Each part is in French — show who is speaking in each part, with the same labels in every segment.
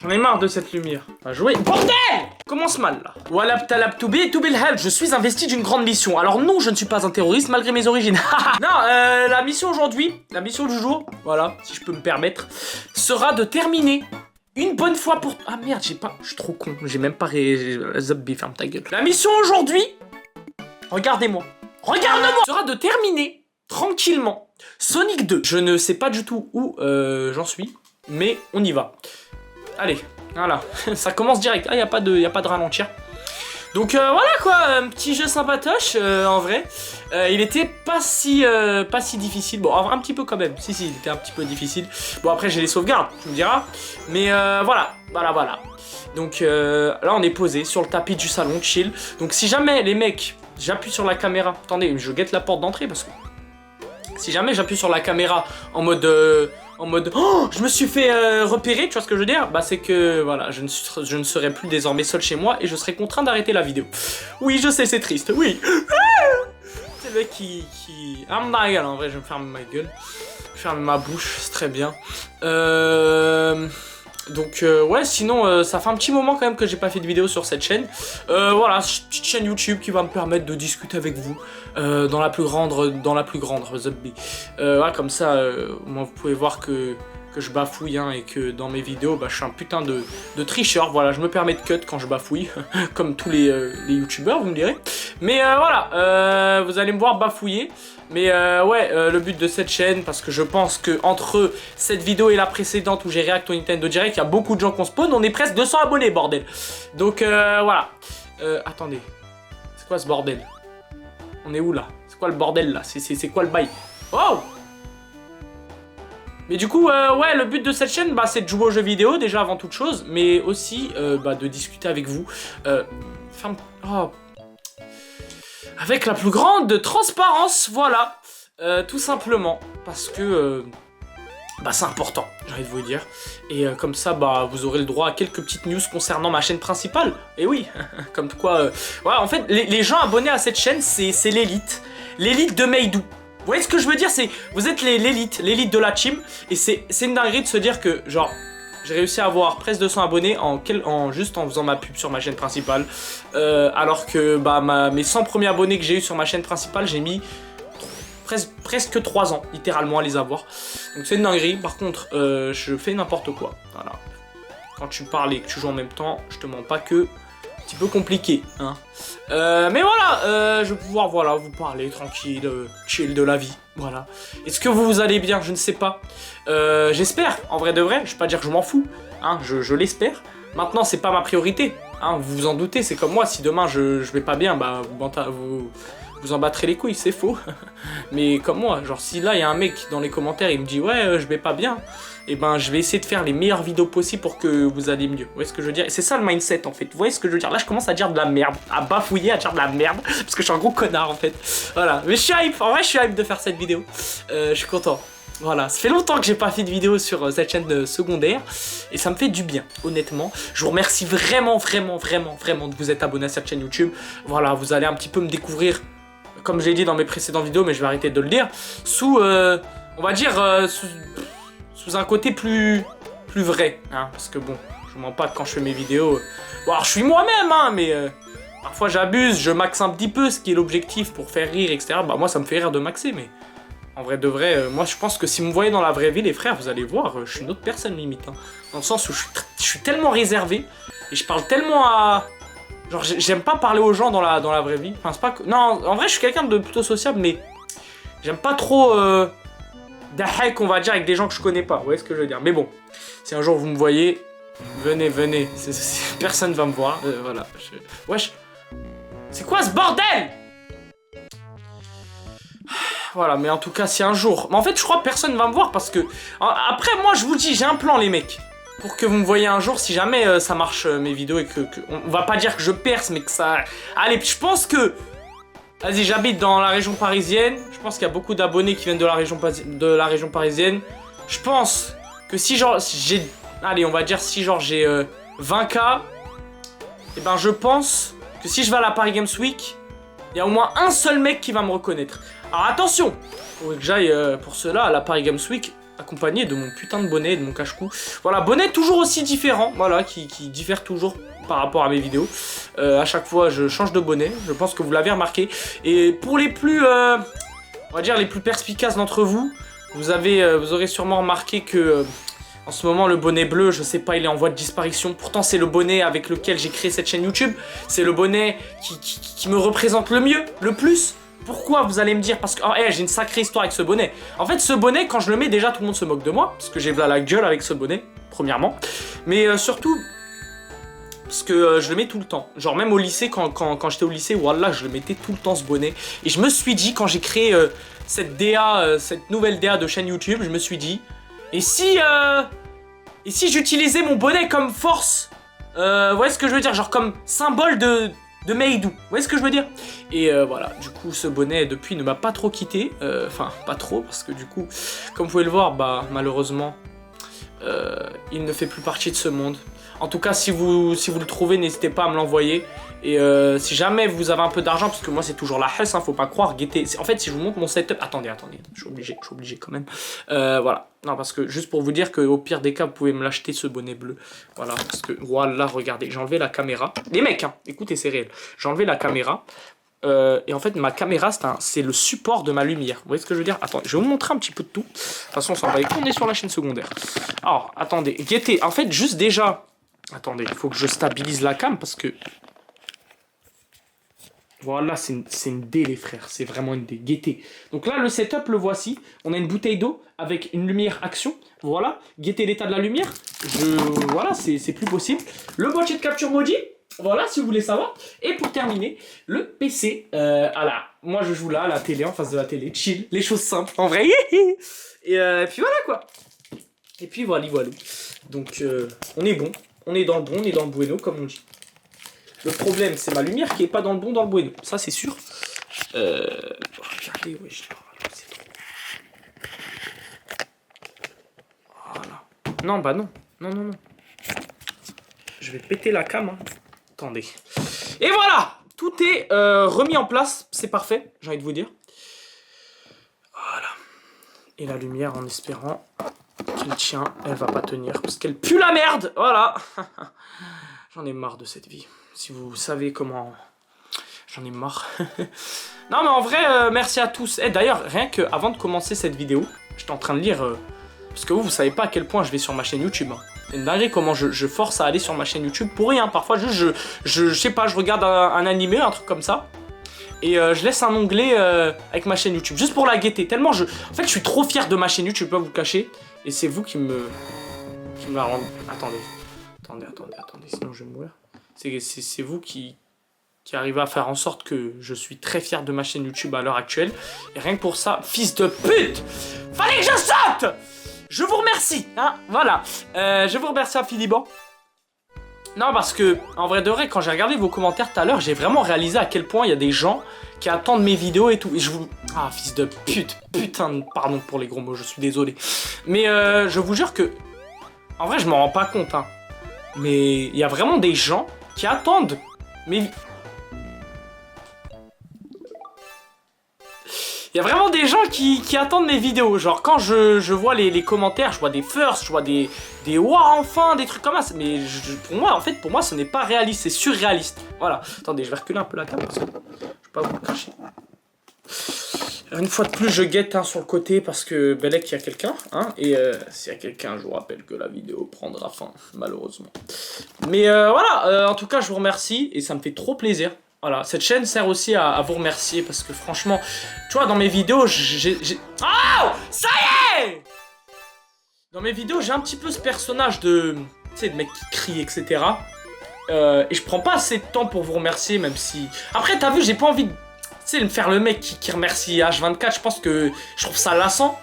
Speaker 1: J'en ai marre de cette lumière. Va jouer. Bordel! Commence mal là. Walab talab toubi toubil hal. Je suis investi d'une grande mission. Alors non, je ne suis pas un terroriste malgré mes origines. Non, la mission aujourd'hui, la mission du jour, voilà, si je peux me permettre, sera de terminer une bonne fois pour... Ah merde, j'ai pas... Je suis trop con. J'ai même pas... Zobby, ferme ta gueule. La mission aujourd'hui, regardez-moi. Regardez-moi! Sera de terminer tranquillement Sonic 2. Je ne sais pas du tout où j'en suis, mais on y va. Allez, voilà, ça commence direct. Ah, y a pas de ralentir. Donc voilà quoi, un petit jeu sympatoche en vrai. Il était pas si difficile. Bon, un petit peu quand même. Si, il était un petit peu difficile. Bon, après j'ai les sauvegardes, tu me diras. Mais voilà. Donc là on est posé sur le tapis du salon, chill. Donc si jamais les mecs, j'appuie sur la caméra. Attendez, je guette la porte d'entrée parce que si jamais j'appuie sur la caméra en mode oh, je me suis fait repérer, tu vois ce que je veux dire? Bah c'est que voilà, je ne serai plus désormais seul chez moi et je serai contraint d'arrêter la vidéo. Oui, je sais, c'est triste, oui. C'est le mec qui... Ah ma gueule, en vrai, je me ferme ma gueule. Je ferme ma bouche, c'est très bien. Donc ouais, sinon ça fait un petit moment quand même que j'ai pas fait de vidéo sur cette chaîne. Voilà, petite chaîne YouTube qui va me permettre de discuter avec vous dans la plus grande Zobby. Voilà, comme ça, moi vous pouvez voir que je bafouille hein, et que dans mes vidéos, bah, je suis un putain de tricheur. Voilà, je me permets de cut quand je bafouille, comme tous les youtubeurs, vous me direz. Mais voilà, vous allez me voir bafouiller. Mais ouais, le but de cette chaîne, parce que je pense que entre cette vidéo et la précédente où j'ai react au Nintendo Direct, il y a beaucoup de gens qu'on spawn, on est presque 200 abonnés, bordel. Donc voilà. Attendez, c'est quoi ce bordel? On est où là? C'est quoi le bordel là? C'est quoi le bail? Oh! Mais du coup, ouais, le but de cette chaîne, bah, c'est de jouer aux jeux vidéo, déjà avant toute chose, mais aussi bah, de discuter avec vous. Oh. Avec la plus grande transparence, voilà, tout simplement, parce que bah, c'est important, j'ai envie de vous dire, et comme ça, bah, vous aurez le droit à quelques petites news concernant ma chaîne principale, et oui, comme quoi, ouais, en fait, les gens abonnés à cette chaîne, c'est l'élite de Meidou. Vous voyez ce que je veux dire, c'est, vous êtes l'élite de la team, et c'est une dinguerie de se dire que, genre, j'ai réussi à avoir presque 200 abonnés juste en faisant ma pub sur ma chaîne principale. Alors que bah, mes 100 premiers abonnés que j'ai eu sur ma chaîne principale, j'ai mis presque 3 ans, littéralement, à les avoir. Donc c'est une dinguerie. Par contre, je fais n'importe quoi. Voilà. Quand tu parles et que tu joues en même temps, je te mens pas que... un petit peu compliqué, hein. Mais voilà, je vais pouvoir voilà, vous parler tranquille, chill de la vie, voilà. Est-ce que vous allez bien? Je ne sais pas. J'espère, en vrai de vrai, je vais pas dire que je m'en fous, hein, je l'espère. Maintenant, c'est pas ma priorité, hein, vous vous en doutez, c'est comme moi, si demain je vais pas bien, bah vous en battrez les couilles, c'est faux. Mais comme moi, genre si là il y a un mec dans les commentaires, il me dit ouais, je vais pas bien, et ben je vais essayer de faire les meilleures vidéos possibles pour que vous alliez mieux. Vous voyez ce que je veux dire? Et c'est ça le mindset en fait. Vous voyez ce que je veux dire? Là je commence à dire de la merde, à bafouiller, à dire de la merde, parce que je suis un gros connard en fait. Voilà, mais je suis hype, en vrai je suis hype de faire cette vidéo. Je suis content. Voilà, ça fait longtemps que j'ai pas fait de vidéo sur cette chaîne secondaire et ça me fait du bien, honnêtement. Je vous remercie vraiment de vous être abonné à cette chaîne YouTube. Voilà, vous allez un petit peu me découvrir, comme j'ai dit dans mes précédentes vidéos, mais je vais arrêter de le dire, sous, on va dire, sous un côté plus vrai, hein, parce que bon, je mens pas quand je fais mes vidéos. Bon, alors je suis moi-même, hein, mais parfois j'abuse, je maxe un petit peu, ce qui est l'objectif pour faire rire, etc. Bah moi ça me fait rire de maxer, mais en vrai de vrai, moi je pense que si vous me voyez dans la vraie vie, les frères, vous allez voir, je suis une autre personne limite, hein, dans le sens où je suis tellement réservé, et je parle tellement à... Genre j'aime pas parler aux gens dans la vraie vie, enfin c'est pas que... Non, en vrai je suis quelqu'un de plutôt sociable, mais j'aime pas trop d'ahek, on va dire, avec des gens que je connais pas, vous voyez ce que je veux dire. Mais bon, si un jour vous me voyez, venez, personne va me voir, voilà. Wesh, c'est quoi ce bordel? Voilà, mais en tout cas si un jour... Mais en fait je crois que personne va me voir parce que... Après moi je vous dis, j'ai un plan les mecs. Pour que vous me voyez un jour, si jamais ça marche mes vidéos et que... On va pas dire que je perce, mais que ça... Allez, je pense que... Vas-y, j'habite dans la région parisienne. Je pense qu'il y a beaucoup d'abonnés qui viennent de la région parisienne. Je pense que si genre j'ai... Allez, on va dire si genre j'ai 20K, et ben je pense que si je vais à la Paris Games Week, il y a au moins un seul mec qui va me reconnaître. Alors attention, faut que j'aille pour cela à la Paris Games Week accompagné de mon putain de bonnet, de mon cache-cou. Voilà, bonnet toujours aussi différent, voilà, qui diffère toujours par rapport à mes vidéos. À chaque fois, je change de bonnet, je pense que vous l'avez remarqué. Et pour les plus, on va dire les plus perspicaces d'entre vous, vous aurez sûrement remarqué que... en ce moment, le bonnet bleu, je sais pas, il est en voie de disparition. Pourtant, c'est le bonnet avec lequel j'ai créé cette chaîne YouTube. C'est le bonnet qui me représente le mieux, le plus. Pourquoi, vous allez me dire? Parce que oh, hey, j'ai une sacrée histoire avec ce bonnet. En fait, ce bonnet, quand je le mets, déjà, tout le monde se moque de moi. Parce que j'ai la gueule avec ce bonnet, premièrement. Mais surtout, parce que je le mets tout le temps. Genre, même au lycée, quand j'étais au lycée, voilà, je le mettais tout le temps, ce bonnet. Et je me suis dit, quand j'ai créé cette DA, cette nouvelle DA de chaîne YouTube, je me suis dit... Et si j'utilisais mon bonnet comme force, vous voyez ce que je veux dire, genre comme symbole de Meidou, vous voyez ce que je veux dire? Et voilà, du coup ce bonnet depuis ne m'a pas trop quitté, enfin pas trop, parce que du coup, comme vous pouvez le voir, bah malheureusement, il ne fait plus partie de ce monde. En tout cas, si vous le trouvez, n'hésitez pas à me l'envoyer. Et si jamais vous avez un peu d'argent, parce que moi c'est toujours la hesse, hein, faut pas croire, guettez. En fait, si je vous montre mon setup, attendez, je suis obligé quand même. Voilà, non parce que juste pour vous dire qu'au pire des cas, vous pouvez me l'acheter ce bonnet bleu. Voilà, parce que voilà, regardez, j'ai enlevé la caméra. Les mecs, hein, écoutez, c'est réel. J'ai enlevé la caméra. Et en fait, ma caméra, c'est le support de ma lumière. Vous voyez ce que je veux dire? Attendez, je vais vous montrer un petit peu de tout. De toute façon, on s'en va. On est sur la chaîne secondaire. Alors, attendez, guettez. En fait, juste déjà. Attendez, il faut que je stabilise la cam parce que. Voilà, c'est une dé, les frères. C'est vraiment une dé. Guettez. Donc là, le setup, le voici. On a une bouteille d'eau avec une lumière action. Voilà. Guettez l'état de la lumière. Voilà, c'est plus possible. Le boîtier de capture maudit. Voilà, si vous voulez savoir. Et pour terminer, le PC. Moi, je joue là, à la télé, en face de la télé. Chill. Les choses simples, en vrai. Et puis voilà, quoi. Et puis voilà. Donc, on est bon. On est dans le bon, on est dans le bueno, comme on dit. Le problème, c'est ma lumière qui est pas dans le bon, dans le bueno. Ça, c'est sûr. Regardez, ouais, c'est trop. Voilà. Non, bah non. Non. Je vais péter la cam. Hein. Attendez. Et voilà. Tout est remis en place. C'est parfait, j'ai envie de vous dire. Voilà. Et la lumière, en espérant qu'elle tient, elle va pas tenir. Parce qu'elle pue la merde. Voilà. J'en ai marre de cette vie. Si vous savez comment... J'en ai marre. Non mais en vrai, merci à tous. Et d'ailleurs, rien que avant de commencer cette vidéo, j'étais en train de lire... parce que vous savez pas à quel point je vais sur ma chaîne YouTube. Hein. C'est une dinguerie comment je force à aller sur ma chaîne YouTube pour rien. Parfois, juste, je sais pas, je regarde un animé, un truc comme ça. Et je laisse un onglet avec ma chaîne YouTube. Juste pour la guetter. Tellement je... En fait, je suis trop fier de ma chaîne YouTube, je peux pas vous le cacher. Et c'est vous qui me la rendez... Attendez, sinon je vais mourir. C'est vous qui arrivez à faire en sorte que je suis très fier de ma chaîne YouTube à l'heure actuelle. Et rien que pour ça, fils de pute, fallait que je saute. Je vous remercie, hein, voilà. Je vous remercie infiniment. Non, parce que, en vrai de vrai, quand j'ai regardé vos commentaires tout à l'heure, j'ai vraiment réalisé à quel point il y a des gens qui attendent mes vidéos et tout. Et je vous... Ah, fils de pute, putain, pardon pour les gros mots, je suis désolé. Mais je vous jure que... En vrai, je m'en rends pas compte, hein. Mais il y a vraiment des gens qui attendent mes... Il y a vraiment des gens qui attendent mes vidéos. Genre, quand je vois les commentaires, je vois des firsts, je vois des ouah, enfin, des trucs comme ça. Mais pour moi, ce n'est pas réaliste, c'est surréaliste. Voilà. Attendez, je vais reculer un peu la table parce que je ne vais pas vous le cacher. Une fois de plus, je guette hein, sur le côté parce que Belek, il y a quelqu'un. Hein, et s'il y a quelqu'un, je vous rappelle que la vidéo prendra fin, malheureusement. Mais voilà, en tout cas, je vous remercie et ça me fait trop plaisir. Voilà, cette chaîne sert aussi à vous remercier parce que franchement, tu vois, dans mes vidéos, Oh, ça y est! Dans mes vidéos, j'ai un petit peu ce personnage de... Tu sais, de mec qui crie, etc. Et je prends pas assez de temps pour vous remercier, même si... Après, t'as vu, j'ai pas envie de... Tu sais, me faire le mec qui remercie H24, je pense que je trouve ça lassant.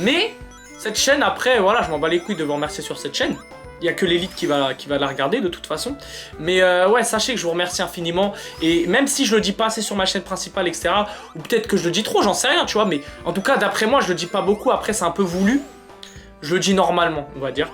Speaker 1: Mais, cette chaîne, après, voilà, je m'en bats les couilles de vous remercier sur cette chaîne. Il n'y a que l'élite qui va la regarder de toute façon. Mais ouais, sachez que je vous remercie infiniment. Et même si je le dis pas assez sur ma chaîne principale, etc. Ou peut-être que je le dis trop, j'en sais rien, tu vois. Mais en tout cas, d'après moi, je le dis pas beaucoup. Après, c'est un peu voulu. Je le dis normalement, on va dire.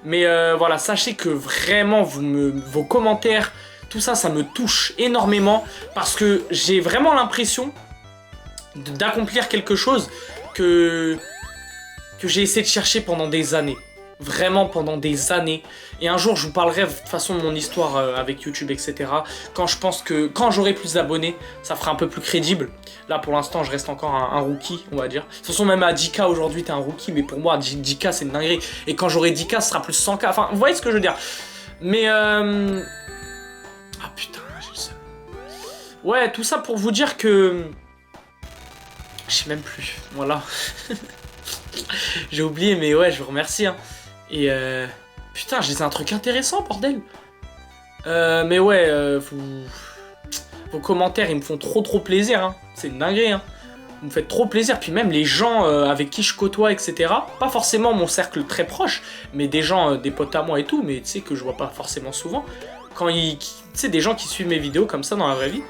Speaker 1: Mais voilà, sachez que vraiment, vos commentaires, tout ça, ça me touche énormément. Parce que j'ai vraiment l'impression d'accomplir quelque chose que que j'ai essayé de chercher pendant des années. Vraiment pendant des années. Et un jour, je vous parlerai de toute façon de mon histoire avec YouTube, etc. Quand je pense que, quand j'aurai plus d'abonnés, ça fera un peu plus crédible. Là, pour l'instant, je reste encore un rookie, on va dire. De toute façon, même à 10K aujourd'hui, t'es un rookie. Mais pour moi, 10K, c'est une dinguerie. Et quand j'aurai 10K, ce sera plus 100K. Enfin, vous voyez ce que je veux dire. Mais, ah putain, j'ai le seum. Ouais, tout ça pour vous dire que... Je sais même plus. Voilà. J'ai oublié, mais ouais, je vous remercie. Hein. Et putain, j'ai un truc intéressant, bordel. Mais ouais, vos commentaires, ils me font trop plaisir. Hein. C'est une dinguerie. Hein. Vous me faites trop plaisir. Puis même les gens avec qui je côtoie, etc. Pas forcément mon cercle très proche, mais des gens, des potes à moi et tout, mais tu sais que je vois pas forcément souvent. Quand tu sais, des gens qui suivent mes vidéos comme ça dans la vraie vie.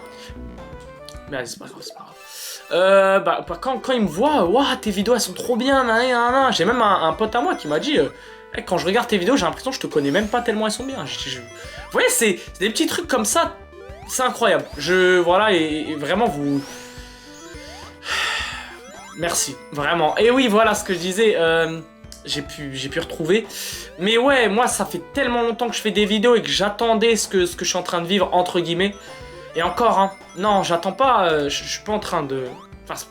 Speaker 1: Mais allez, c'est pas grave, c'est pas grave. Quand ils me voient, waouh, tes vidéos elles sont trop bien, j'ai même un pote à moi qui m'a dit, hey, quand je regarde tes vidéos, j'ai l'impression que je te connais même pas tellement elles sont bien. Vous voyez, c'est des petits trucs comme ça, c'est incroyable. Voilà, et vraiment vous... Merci, vraiment. Et oui, voilà ce que je disais, j'ai pu retrouver. Mais ouais, moi ça fait tellement longtemps que je fais des vidéos et que j'attendais ce que je suis en train de vivre, entre guillemets. Et encore, hein, non, j'attends pas, je suis pas en train de... Enfin,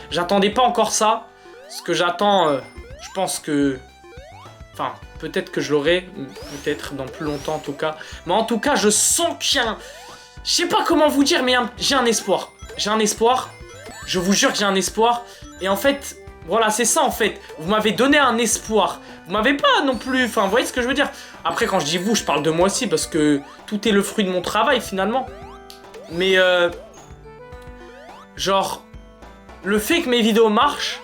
Speaker 1: j'attendais pas encore ça. Ce que j'attends, je pense que... Enfin, peut-être que je l'aurai, peut-être dans plus longtemps en tout cas. Mais en tout cas, je sens qu'il y a un... Je sais pas comment vous dire, mais j'ai un espoir. J'ai un espoir. Je vous jure que j'ai un espoir. Et en fait, voilà, c'est ça en fait. Vous m'avez donné un espoir. Vous m'avez pas non plus... Enfin, vous voyez ce que je veux dire? Après, quand je dis vous, je parle de moi aussi parce que tout est le fruit de mon travail finalement. Mais genre, le fait que mes vidéos marchent,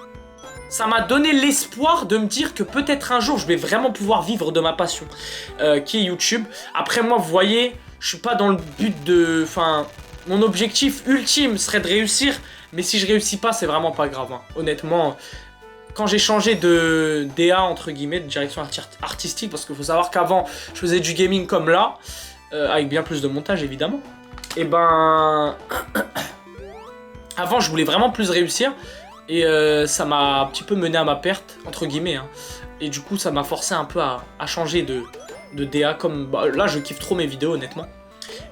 Speaker 1: ça m'a donné l'espoir de me dire que peut-être un jour je vais vraiment pouvoir vivre de ma passion, qui est YouTube. Après moi, vous voyez, je suis pas dans le but de... Enfin, mon objectif ultime serait de réussir, mais si je réussis pas, c'est vraiment pas grave. Hein. Honnêtement, quand j'ai changé de DA, entre guillemets, de direction artistique, parce qu'il faut savoir qu'avant, je faisais du gaming comme là, avec bien plus de montage évidemment. Et ben... Avant, je voulais vraiment plus réussir. Et ça m'a un petit peu mené à ma perte, entre guillemets. Hein. Et du coup, ça m'a forcé un peu à changer de DA. Comme, bah, là, je kiffe trop mes vidéos, honnêtement.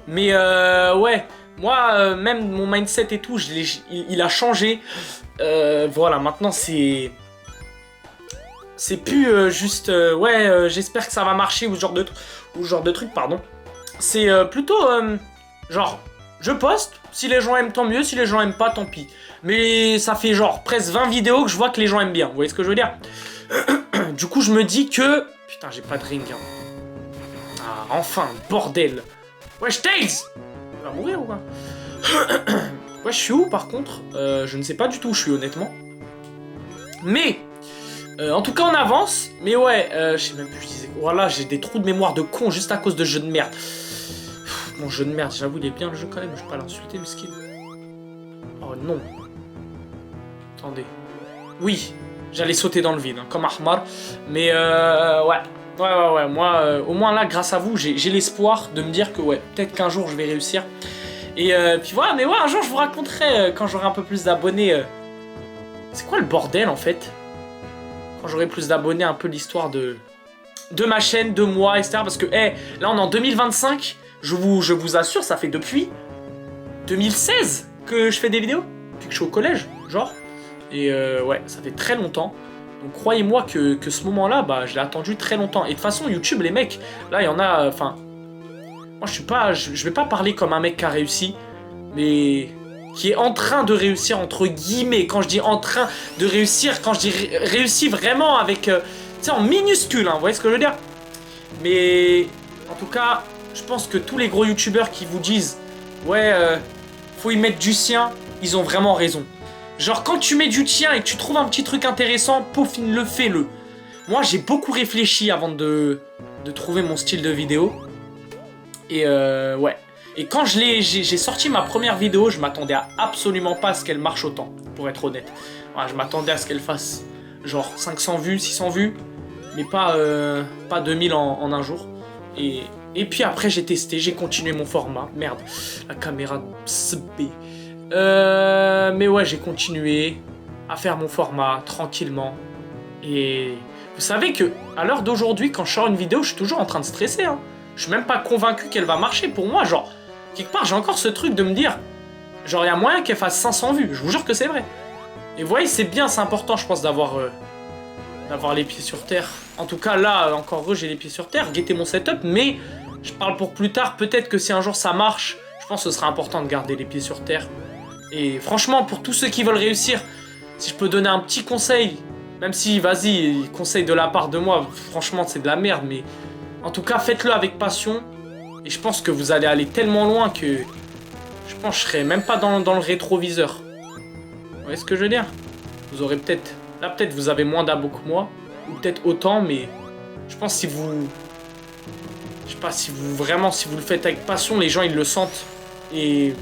Speaker 1: Mais ouais, moi, même mon mindset et tout, il a changé. Voilà, maintenant, c'est plus juste... ouais, j'espère que ça va marcher ou ce genre de truc, pardon. C'est plutôt... genre, je poste, si les gens aiment tant mieux, si les gens aiment pas tant pis. Mais ça fait genre presque 20 vidéos que je vois que les gens aiment bien, vous voyez ce que je veux dire? Du coup je me dis que... Putain j'ai pas de ring. Hein. Ah enfin, bordel. Wesh Tails, il va mourir ou quoi? Ouais je suis où par contre? Je ne sais pas du tout où je suis honnêtement. Mais... en tout cas on avance. Mais ouais, je sais même plus je disais... Voilà, j'ai des trous de mémoire de con juste à cause de jeux de merde. Mon jeu de merde, j'avoue, il est bien le jeu quand même, je vais pas l'insulter, mesquine. Oh non. Attendez. Oui, j'allais sauter dans le vide, hein, comme Ahmar. Mais ouais, moi, au moins là, grâce à vous, j'ai l'espoir de me dire que ouais, peut-être qu'un jour je vais réussir. Et puis voilà, mais ouais, un jour je vous raconterai, quand j'aurai un peu plus d'abonnés. C'est quoi le bordel en fait? Quand j'aurai plus d'abonnés, un peu l'histoire de ma chaîne, de moi, etc. Parce que, hey, là on est en 2025. Je vous assure, ça fait depuis 2016 que je fais des vidéos. Depuis que je suis au collège, genre. Et ouais, ça fait très longtemps. Donc croyez-moi que ce moment-là, bah, je l'ai attendu très longtemps. Et de toute façon, YouTube, les mecs, là, il y en a... Enfin, moi, je suis pas... Je vais pas parler comme un mec qui a réussi, mais qui est en train de réussir, entre guillemets. Quand je dis en train de réussir, quand je dis réussi vraiment avec... tu sais, en minuscule, hein, vous voyez ce que je veux dire? Mais en tout cas... Je pense que tous les gros youtubeurs qui vous disent ouais, faut y mettre du sien, ils ont vraiment raison. Genre quand tu mets du tien et que tu trouves un petit truc intéressant, peaufine-le, fais-le. Moi j'ai beaucoup réfléchi avant de trouver mon style de vidéo. Et ouais. Et quand j'ai sorti ma première vidéo, je m'attendais absolument pas à ce qu'elle marche autant, pour être honnête. Voilà, je m'attendais à ce qu'elle fasse genre 500 vues, 600 vues, mais pas 2000 en un jour. Et puis après j'ai testé, j'ai continué mon format. Merde, la caméra SB. Mais ouais, j'ai continué à faire mon format tranquillement. Et vous savez que à l'heure d'aujourd'hui, quand je sors une vidéo, je suis toujours en train de stresser. Hein. Je suis même pas convaincu qu'elle va marcher pour moi. Genre, quelque part, j'ai encore ce truc de me dire, genre, il y a moyen qu'elle fasse 500 vues. Je vous jure que c'est vrai. Et vous voyez, c'est bien, c'est important, je pense, d'avoir les pieds sur terre. En tout cas, là, encore heureux, j'ai les pieds sur terre. Guettez mon setup, mais je parle pour plus tard. Peut-être que si un jour ça marche, je pense que ce sera important de garder les pieds sur terre. Et franchement, pour tous ceux qui veulent réussir, si je peux donner un petit conseil, même si, vas-y, conseil de la part de moi, franchement, c'est de la merde, mais en tout cas, faites-le avec passion. Et je pense que vous allez aller tellement loin que je pense que je serai même pas dans le rétroviseur. Vous voyez ce que je veux dire? Vous aurez peut-être... Là, peut-être vous avez moins d'abos que moi, ou peut-être autant, mais je pense que si vous... Je sais pas, si vous le faites avec passion, les gens, ils le sentent. Et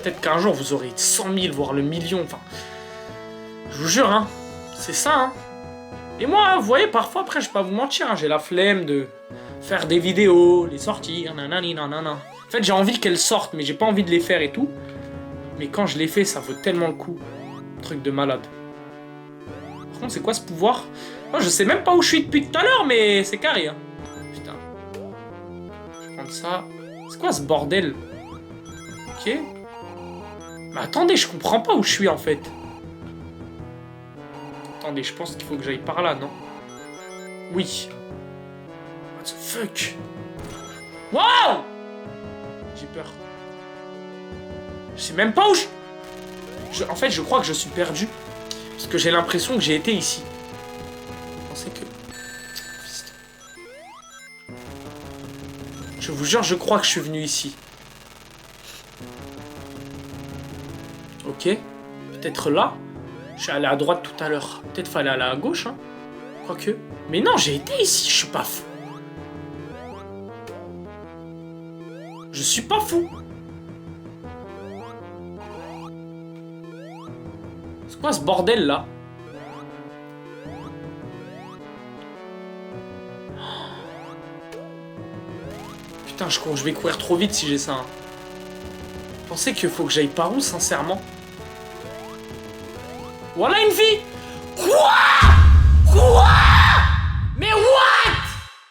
Speaker 1: peut-être qu'un jour, vous aurez 100 000, voire le million, enfin... Je vous jure, hein, c'est ça, hein. Et moi, hein, vous voyez, parfois, après, je vais pas vous mentir, hein, j'ai la flemme de faire des vidéos, les sortir, nanani, nanana. En fait, j'ai envie qu'elles sortent, mais j'ai pas envie de les faire et tout. Mais quand je les fais, ça vaut tellement le coup. Truc de malade. Par contre, c'est quoi ce pouvoir? Moi, je sais même pas où je suis depuis tout à l'heure, mais c'est carré, hein. Putain. Je vais prendre ça. C'est quoi ce bordel? Ok. Mais attendez, je comprends pas où je suis, en fait. Attendez, je pense qu'il faut que j'aille par là, non? Oui. What the fuck? Wow! J'ai peur. Je sais même pas où en fait, je crois que je suis perdu. Parce que j'ai l'impression que j'ai été ici. Je pensais que... Je vous jure, je crois que je suis venu ici. Ok. Peut-être là. Je suis allé à droite tout à l'heure. Peut-être fallait aller à gauche, hein. Quoique. Mais non, j'ai été ici, je suis pas fou. Je suis pas fou. C'est quoi ce bordel là? Putain, je vais courir trop vite si j'ai ça. Hein. Vous pensez qu'il faut que j'aille par où, sincèrement? Voilà une vie! Quoi? Quoi?